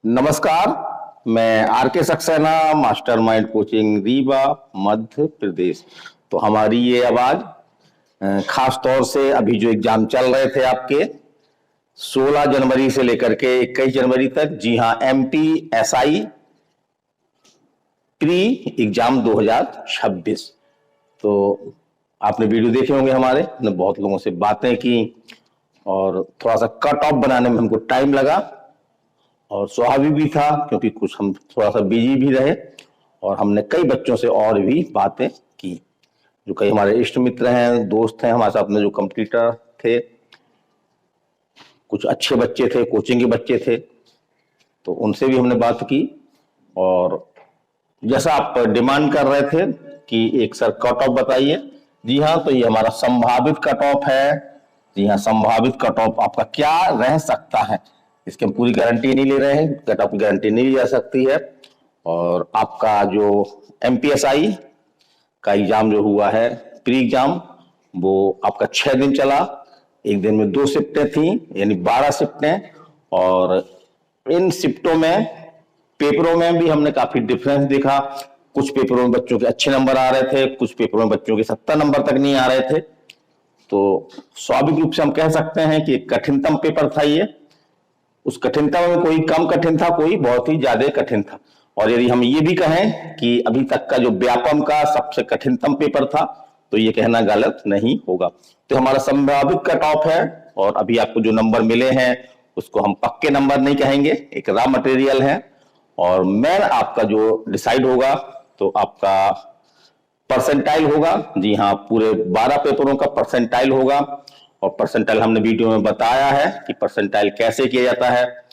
नमस्कार। मैं आर के सक्सेना, मास्टरमाइंड कोचिंग रीवा, मध्य प्रदेश। तो हमारी ये आवाज खास तौर से अभी जो एग्जाम चल रहे थे आपके 16 जनवरी से लेकर के 21 जनवरी तक, जी हाँ, MTSI प्री एग्जाम 2026। तो आपने वीडियो देखे होंगे, हमारे हमने बहुत लोगों से बातें की और थोड़ा सा कट ऑफ बनाने में हमको टाइम लगा और स्वाभाविक भी था क्योंकि कुछ हम थोड़ा सा बिजी भी रहे और हमने कई बच्चों से और भी बातें की, जो कई हमारे इष्ट मित्र हैं, दोस्त हैं हमारे साथ में, जो कंप्यूटर थे, कुछ अच्छे बच्चे थे, कोचिंग के बच्चे थे, तो उनसे भी हमने बात की। और जैसा आप डिमांड कर रहे थे कि एक सर कट ऑफ बताइए, जी हाँ, तो ये हमारा संभावित कट ऑफ है। जी हाँ, संभावित कट ऑफ आपका क्या रह सकता है, इसकी हम पूरी गारंटी नहीं ले रहे हैं, कट ऑफ की गारंटी नहीं ली जा सकती है। और आपका जो MPSI का एग्जाम जो हुआ है प्री एग्जाम, वो आपका 6 दिन चला। एक दिन में 2 शिफ्टें थी, यानी 12 शिफ्टें। और इन शिफ्टों में पेपरों में भी हमने काफी डिफरेंस देखा। कुछ पेपरों में बच्चों के अच्छे नंबर आ रहे थे, कुछ पेपरों में बच्चों के 70 नंबर तक नहीं आ रहे थे। तो स्वाभाविक रूप से हम कह सकते हैं कि कठिनतम पेपर था ये। उस कठिनता में कोई कम कठिन था, कोई बहुत ही ज्यादा कठिन था। और यदि हम ये भी कहें कि अभी तक का जो व्यापम का सबसे कठिनतम पेपर था, तो ये कहना गलत नहीं होगा। तो हमारा संभावित कट ऑफ है और अभी आपको जो नंबर मिले हैं उसको हम पक्के नंबर नहीं कहेंगे, एक रॉ मटेरियल है। और मेन आपका जो डिसाइड होगा तो आपका परसेंटाइल होगा। जी हाँ, पूरे 12 पेपरों का परसेंटाइल होगा। और परसेंटाइल हमने वीडियो में बताया है कि परसेंटाइल कैसे किया जाता है।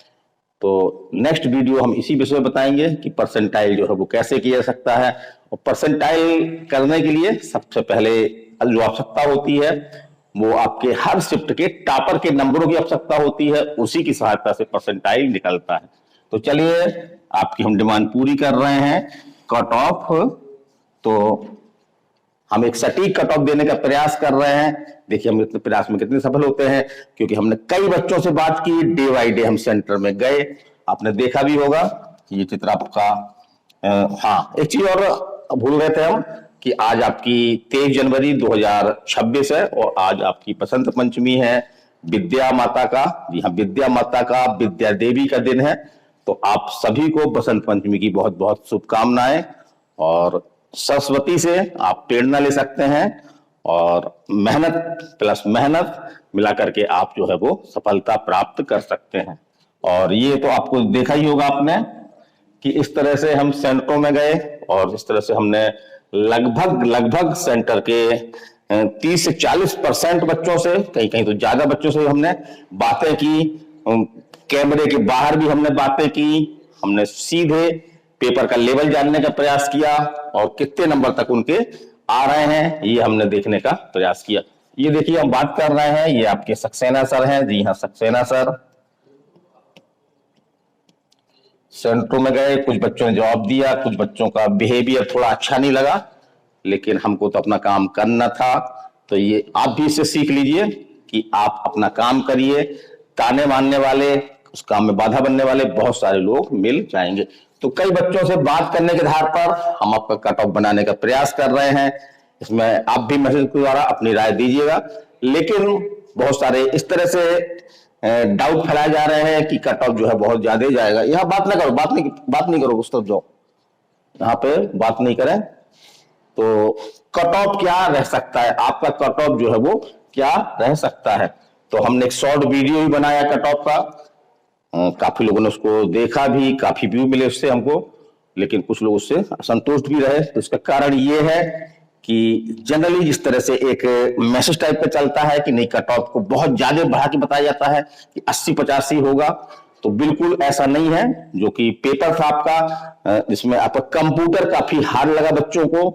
तो नेक्स्ट वीडियो हम इसी विषय में बताएंगे कि परसेंटाइल जो है वो कैसे किया जा सकता है। और परसेंटाइल करने के लिए सबसे पहले जो आवश्यकता होती है वो आपके हर शिफ्ट के टॉपर के नंबरों की आवश्यकता होती है, उसी की सहायता से परसेंटाइल निकलता है। तो चलिए, आपकी हम डिमांड पूरी कर रहे हैं। कट ऑफ, तो हम एक सटीक कट ऑफ देने का प्रयास कर रहे हैं। देखिए हम इतने प्रयास में कितने सफल होते हैं, क्योंकि हमने कई बच्चों से बात की, डे बाई डे हम सेंटर में गए। आपने देखा भी होगा ये चित्र आपका। हाँ, एक चीज और भूल गए थे हम कि आज आपकी 23 जनवरी 2026 है और आज आपकी बसंत पंचमी है, विद्या माता का। जी हाँ, विद्या माता का, विद्या देवी का दिन है। तो आप सभी को बसंत पंचमी की बहुत बहुत शुभकामनाएं। और सरस्वती से आप प्रेरणा ले सकते हैं और मेहनत प्लस मेहनत मिला करके आप जो है वो सफलता प्राप्त कर सकते हैं। और ये तो आपको देखा ही होगा आपने कि इस तरह से हम सेंटरों में गए और इस तरह से हमने लगभग सेंटर के 30 से 40% बच्चों से, कहीं कहीं तो ज्यादा बच्चों से हमने बातें की। कैमरे के बाहर भी हमने बातें की। हमने सीधे पेपर का लेवल जानने का प्रयास किया और कितने नंबर तक उनके आ रहे हैं ये हमने देखने का प्रयास किया। ये देखिए हम बात कर रहे हैं, ये आपके सक्सेना सर हैं। जी हाँ, सक्सेना सर सेंटरों में गए, कुछ बच्चों ने जवाब दिया, कुछ बच्चों का बिहेवियर थोड़ा अच्छा नहीं लगा, लेकिन हमको तो अपना काम करना था। तो ये आप भी इससे सीख लीजिए कि आप अपना काम करिए। ताने मारने वाले, उस काम में बाधा बनने वाले बहुत सारे लोग मिल जाएंगे। तो कई बच्चों से बात करने के आधार पर हम आपका कट ऑफ बनाने का प्रयास कर रहे हैं। इसमें आप भी मैसेज के द्वारा अपनी राय दीजिएगा। लेकिन बहुत सारे इस तरह से डाउट फैलाए जा रहे हैं कि कट ऑफ जो है बहुत ज्यादा जाएगा। यहाँ बात ना करो, बात नहीं करो, उस तरफ जाओ, यहाँ पे बात नहीं करें। तो कट ऑफ क्या रह सकता है, आपका कट ऑफ जो है वो क्या रह सकता है। तो हमने एक शॉर्ट वीडियो भी बनाया कट ऑफ का। काफी लोगों ने उसको देखा भी, काफी व्यू मिले उससे हमको, लेकिन कुछ लोग उससे असंतुष्ट भी रहे। तो इसका कारण ये है कि जनरली जिस तरह से एक मैसेज टाइप का चलता है कि नहीं, कट ऑफ को बहुत ज्यादा बढ़ा के बताया जाता है कि 80-85 होगा, तो बिल्कुल ऐसा नहीं है। जो कि पेपर था आपका, जिसमें आपका कंप्यूटर काफी हार्ड लगा बच्चों को,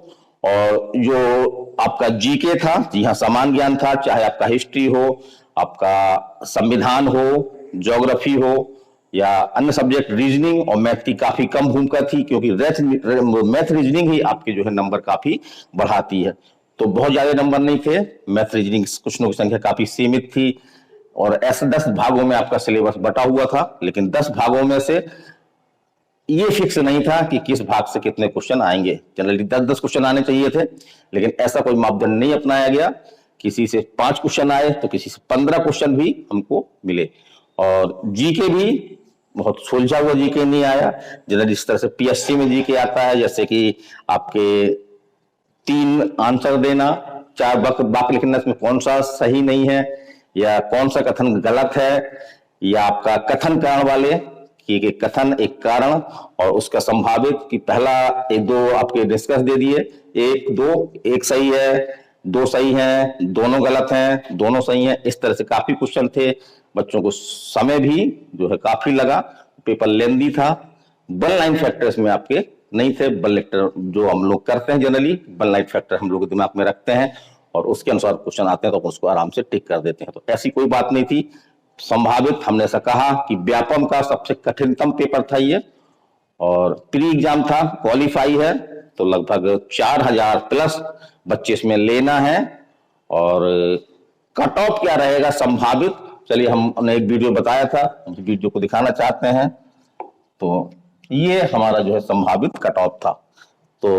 और जो आपका जीके था, जी हाँ, सामान्य ज्ञान था, चाहे आपका हिस्ट्री हो, आपका संविधान हो, ज्योग्राफी हो या अन्य सब्जेक्ट, रीजनिंग और मैथ की काफी कम भूमिका थी, क्योंकि मैथ रीजनिंग ही आपके जो है नंबर काफी बढ़ाती है। तो बहुत ज्यादा नंबर नहीं थे, मैथ रीजनिंग क्वेश्चनों की संख्या काफी सीमित थी। और ऐसे 10 भागों में आपका सिलेबस बटा हुआ था, लेकिन 10 भागों में से ये फिक्स नहीं था कि किस भाग से कितने क्वेश्चन आएंगे। जनरली 10-10 क्वेश्चन आने चाहिए थे, लेकिन ऐसा कोई मापदंड नहीं अपनाया गया। किसी से 5 क्वेश्चन आए तो किसी से 15 क्वेश्चन भी हमको मिले। और जीके भी बहुत सुलझा हुआ जीके नहीं आया। जनरली जिस तरह से पीएससी में जीके आता है, जैसे कि आपके 3 आंसर देना, 4 वाक्य लिखना, इसमें कौन सा सही नहीं है या कौन सा कथन गलत है, या आपका कथन कारण वाले कि एक कथन एक कारण और उसका संभावित कि पहला 1-2 आपके डिस्कस दे दिए, 1-2, एक सही है, 2 सही हैं, दोनों गलत हैं, दोनों सही हैं। इस तरह से काफी क्वेश्चन थे। बच्चों को समय भी जो है काफी लगा, पेपर लेंदी था। 1 लाइन फैक्टर्स में आपके नहीं थे। 1 लेक्चर जो हम लोग करते हैं जनरली 1 लाइन फैक्टर हम लोग दिमाग में रखते हैं और उसके अनुसार क्वेश्चन आते हैं तो उसको आराम से टिक कर देते हैं। तो ऐसी कोई बात नहीं थी। संभावित हमने ऐसा कहा कि व्यापम का सबसे कठिनतम पेपर था ये, और प्री एग्जाम था, क्वालिफाई है तो लगभग 4000 प्लस बच्चे इसमें लेना है। और कट ऑफ क्या रहेगा संभावित, चलिए हमने एक वीडियो बताया था, वीडियो को दिखाना चाहते हैं। तो ये हमारा जो है संभावित कट ऑफ था। तो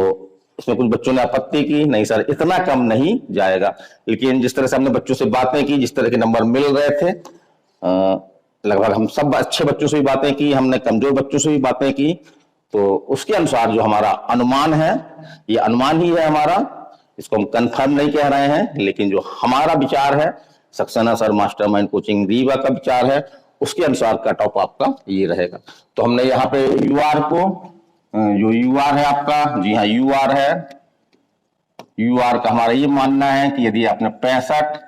इसमें कुछ बच्चों ने आपत्ति की, नहीं सर इतना कम नहीं जाएगा। लेकिन जिस तरह से हमने बच्चों से बातें की, जिस तरह के नंबर मिल रहे थे, लगभग हम सब अच्छे बच्चों से भी बातें की, हमने कमजोर बच्चों से भी बातें की, तो उसके अनुसार जो हमारा अनुमान है, ये अनुमान ही है हमारा, इसको हम कंफर्म नहीं कह रहे हैं, लेकिन जो हमारा विचार है, Saxena sir mastermind coaching Rewa का विचार है, उसके अनुसार कट ऑफ आपका ये रहेगा। तो हमने यहाँ पे यूआर को, जो यूआर है आपका, जी हाँ यूआर है, यूआर का हमारा ये मानना है कि यदि आपने 65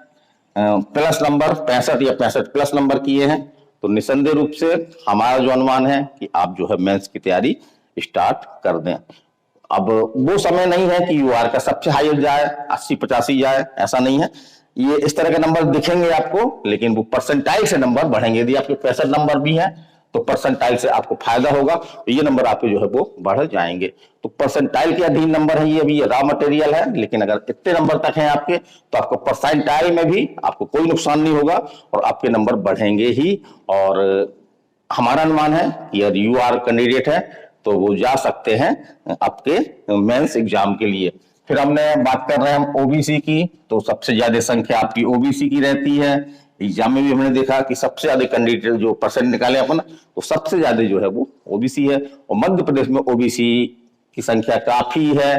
प्लस नंबर, 65 या 65 प्लस नंबर किए हैं तो निसंदेह रूप से हमारा जो अनुमान है कि आप जो है मेंस की तैयारी स्टार्ट कर दें। अब वो समय नहीं है कि यूआर का सबसे हाईएस्ट जाए, 80-85 जाए, ऐसा नहीं है। ये इस तरह के नंबर दिखेंगे आपको, लेकिन वो परसेंटाइल से नंबर बढ़ेंगे। यदि आपके 65 नंबर भी हैं तो परसेंटाइल से आपको फायदा होगा, तो ये नंबर आपके जो है वो बढ़ जाएंगे। तो परसेंटाइल के अधीन नंबर है ये, अभी रॉ मटेरियल है, लेकिन अगर इतने नंबर तक हैं आपके तो आपको परसेंटाइल में भी आपको कोई नुकसान नहीं होगा और आपके नंबर बढ़ेंगे ही। और हमारा अनुमान है कि यदि यूआर कैंडिडेट है तो वो जा सकते हैं आपके मेंस एग्जाम के लिए। फिर हमने बात कर रहे हैं हम ओबीसी की, तो सबसे ज्यादा संख्या आपकी ओबीसी की रहती है। एग्जाम में भी हमने देखा कि सबसे ज्यादा कैंडिडेट जो परसेंट निकाले अपन, तो सबसे ज्यादा जो है वो ओबीसी है। और मध्य प्रदेश में ओबीसी की संख्या काफी है,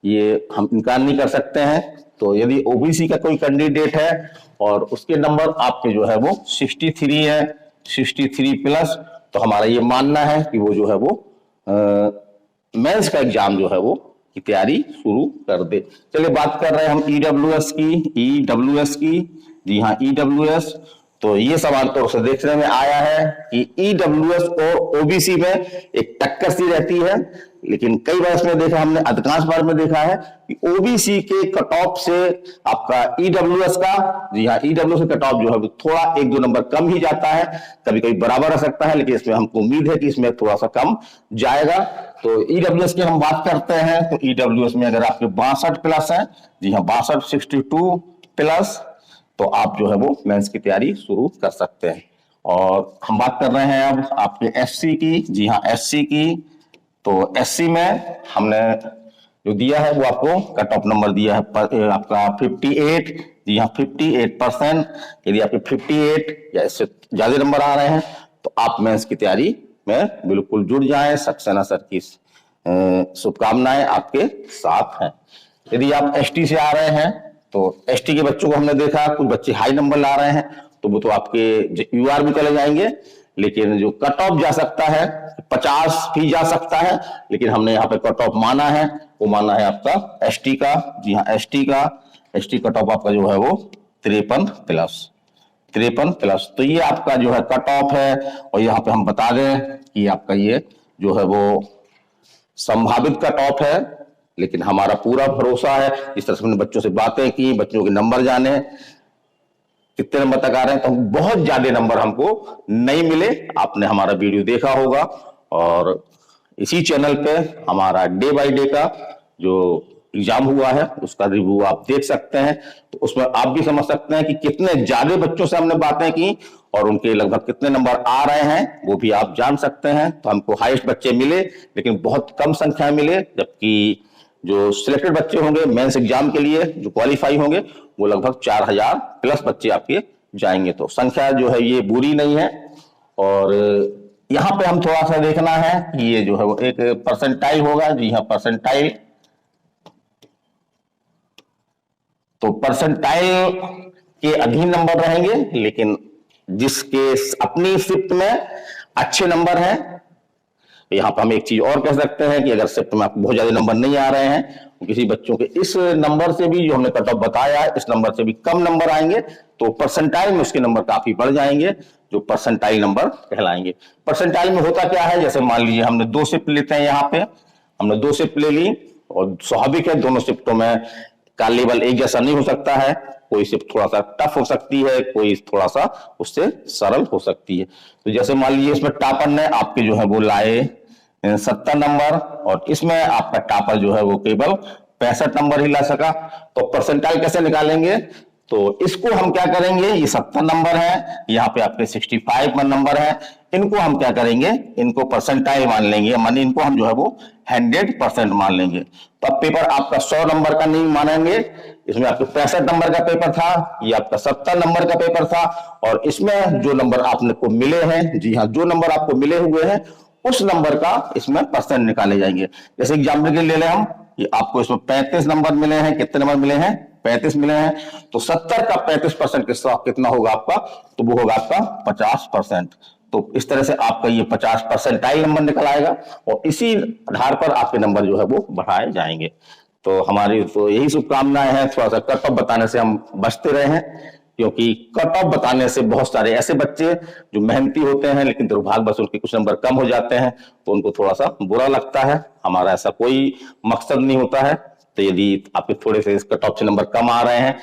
ये हम इनकार नहीं कर सकते हैं। तो यदि ओबीसी का कोई कैंडिडेट है और उसके नंबर आपके जो है वो 63 है, 63 प्लस, तो हमारा ये मानना है कि वो जो है वो मेंस का एग्जाम जो है वो की तैयारी शुरू कर दे। चलिए बात कर रहे हैं हम ईडब्ल्यूएस की, जी हाँ ईडब्ल्यूएस। तो ये सवाल तो से देखने में आया है कि ईडब्ल्यूएस और ओबीसी में एक टक्कर सी रहती है, लेकिन कई बार इसमें देखा हमने, अधिकांश बार में देखा है कि ओबीसी के कट ऑफ से आपका ईडब्ल्यूएस का, जी हाँ ईडब्ल्यूएस का कट ऑफ जो है थोड़ा 1-2 नंबर कम ही जाता है, कभी कभी बराबर रह सकता है, लेकिन इसमें हमको उम्मीद है कि इसमें थोड़ा सा कम जाएगा। तो ईडब्ल्यूएस की हम बात करते हैं तो ईडब्ल्यूएस में अगर आपके 62 प्लस है, जी हाँ 62, 62 प्लस, तो आप जो है वो मेंस की तैयारी शुरू कर सकते हैं। और हम बात कर रहे हैं अब आपके एससी की, जी हाँ एससी की। तो एससी में हमने जो दिया है वो आपको कट ऑफ नंबर दिया है आपका 58, जी हाँ 58%। यदि आपके 58 या इससे ज्यादा नंबर आ रहे हैं तो आप मेंस की तैयारी में बिल्कुल जुड़ जाएं। सक्सेना सर की शुभकामनाएं आपके साथ हैं। यदि आप एसटी से आ रहे हैं तो एसटी के बच्चों को हमने देखा, कुछ बच्चे हाई नंबर ला रहे हैं तो वो तो आपके यूआर भी चले जाएंगे, लेकिन जो कट ऑफ जा सकता है 50 भी जा सकता है, लेकिन हमने यहाँ पे कट ऑफ माना है, वो माना है आपका एसटी का, जी हाँ एसटी का। एसटी कट ऑफ आपका जो है वो 53 प्लस। तो ये आपका जो है कट ऑफ है। और यहाँ पे हम बता दें कि आपका ये जो है वो संभावित कट ऑफ है, लेकिन हमारा पूरा भरोसा है, इस तरह से हमने बच्चों से बातें की, बच्चों के नंबर जाने कितने नंबर तक आ रहे हैं, तो बहुत ज्यादा नंबर हमको नहीं मिले। आपने हमारा वीडियो देखा होगा और इसी चैनल पे हमारा डे बाय डे का जो एग्जाम हुआ है उसका रिव्यू आप देख सकते हैं, तो उसमें आप भी समझ सकते हैं कि कितने ज्यादा बच्चों से हमने बातें की और उनके लगभग कितने नंबर आ रहे हैं वो भी आप जान सकते हैं। तो हमको हाईएस्ट बच्चे मिले लेकिन बहुत कम संख्या मिले, जबकि जो सिलेक्टेड बच्चे होंगे मेंस एग्जाम के लिए जो क्वालिफाई होंगे वो लगभग 4000 प्लस बच्चे आपके जाएंगे। तो संख्या जो है ये बुरी नहीं है। और यहाँ पे हम थोड़ा सा देखना है कि ये जो है वो एक परसेंटाइल होगा। जी हाँ, परसेंटाइल। तो परसेंटाइल के अधीन नंबर रहेंगे, लेकिन जिसके अपनी शिफ्ट में अच्छे नंबर हैं। यहां पर हम एक चीज और कह सकते हैं कि अगर शिफ्ट में आपको बहुत ज्यादा नंबर नहीं आ रहे हैं, तो किसी बच्चों के इस नंबर से भी जो हमने कट ऑफ बताया है इस नंबर से भी कम नंबर आएंगे, तो परसेंटाइल में उसके नंबर काफी बढ़ जाएंगे, जो परसेंटाइल नंबर कहलाएंगे। परसेंटाइल में होता क्या है, जैसे मान लीजिए हमने 2 शिफ्ट लेते हैं, यहाँ पे हमने 2 शिफ्ट ले ली और स्वाभाविक है दोनों शिफ्टों में का लेवल एक जैसा नहीं हो सकता है। कोई शिफ्ट थोड़ा सा टफ हो सकती है, कोई थोड़ा सा उससे सरल हो सकती है। तो जैसे मान लीजिए इसमें टॉपर ने आपके जो है वो लाए 70 नंबर और इसमें आपका टॉपर जो है वो केवल 65 नंबर ही ला सका। तो परसेंटाइल कैसे निकालेंगे, तो इसको हम क्या करेंगे, ये 70 नंबर है, यहाँ पे आपके 65 नंबर है, इनको हम क्या करेंगे, इनको परसेंटाइल मान लेंगे, माने इनको हम जो है वो 100% मान लेंगे। तो अब पेपर आपका 100 नंबर का नहीं मानेंगे, इसमें आपके 65 नंबर का पेपर था, ये आपका 70 नंबर का पेपर था, और इसमें जो नंबर आपने को मिले हैं, जी हाँ, जो नंबर आपको मिले हुए हैं उस नंबर का इसमें परसेंट निकाले जाएंगे। जैसे एग्जाम्पल के लिए ले लें हम, ये आपको इसमें 35 नंबर मिले हैं, कितने नंबर मिले हैं, 35 मिले हैं, तो 70 का 35% कितना होगा आपका, तो वो होगा आपका 50%। तो इस तरह से आपका ये 50 परसेंटाइल नंबर निकल आएगा और इसी आधार पर आपके नंबर जो है वो बढ़ाए जाएंगे। तो हमारी तो यही शुभकामनाएं हैं, थोड़ा सा कट ऑफ बताने से हम बचते रहे हैं, क्योंकि कट ऑफ बताने से बहुत सारे ऐसे बच्चे जो मेहनती होते हैं लेकिन दुर्भाग्यवश उनके कुछ नंबर कम हो जाते हैं, तो उनको थोड़ा सा बुरा लगता है। हमारा ऐसा कोई मकसद नहीं होता है। तो यदि आपके थोड़े से कट ऑफ से नंबर कम आ रहे हैं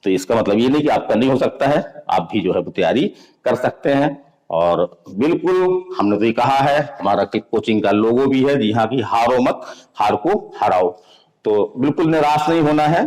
तो इसका मतलब ये नहीं कि आपका नहीं हो सकता है, आप भी जो है वो तैयारी कर सकते हैं। और बिल्कुल हमने तो ये कहा है, हमारा कोचिंग का लोगो भी है, जी हाँ, की हारो मत, हार को हराओ। तो बिल्कुल निराश नहीं होना है।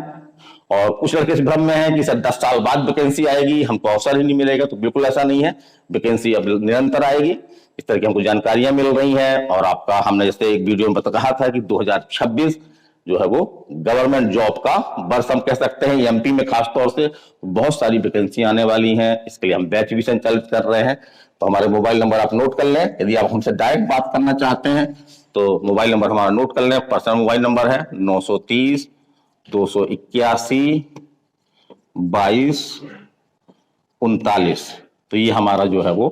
और कुछ लड़के इस भ्रम में है कि सर 10 साल बाद वैकेंसी आएगी, हमको अवसर ही नहीं मिलेगा, तो बिल्कुल ऐसा नहीं है, वैकेंसी अब निरंतर आएगी। इस तरह की हमको जानकारियां मिल रही हैं। और आपका हमने जैसे एक वीडियो में कहा था कि 2026 जो है वो गवर्नमेंट जॉब का वर्ष हम कह सकते हैं। एमपी में खासतौर से बहुत सारी वैकेंसी आने वाली हैं, इसके लिए हम बैच भी संचालित कर रहे हैं। तो हमारे मोबाइल नंबर आप नोट कर लें, यदि आप हमसे डायरेक्ट बात करना चाहते हैं तो मोबाइल नंबर हमारा नोट कर लें। पर्सनल मोबाइल नंबर है 930 281 22 39। तो ये हमारा जो है वो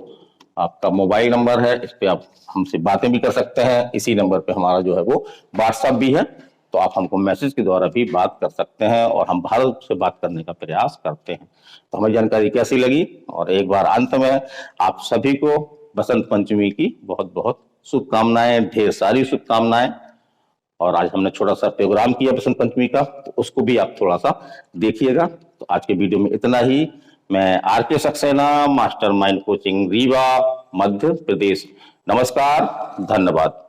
आपका मोबाइल नंबर है, इस पे आप हमसे बातें भी कर सकते हैं। इसी नंबर पे हमारा जो है वो व्हाट्सएप भी है, तो आप हमको मैसेज के द्वारा भी बात कर सकते हैं और हम भारत से बात करने का प्रयास करते हैं। तो हमें जानकारी कैसी लगी, और एक बार अंत में आप सभी को बसंत पंचमी की बहुत बहुत शुभकामनाएं, ढेर सारी शुभकामनाएं। और आज हमने छोटा सा प्रोग्राम किया बसंत पंचमी का, तो उसको भी आप थोड़ा सा देखिएगा। तो आज के वीडियो में इतना ही। मैं आर.के. Saxena, Mastermind coaching Rewa, Madhya Pradesh. नमस्कार, धन्यवाद।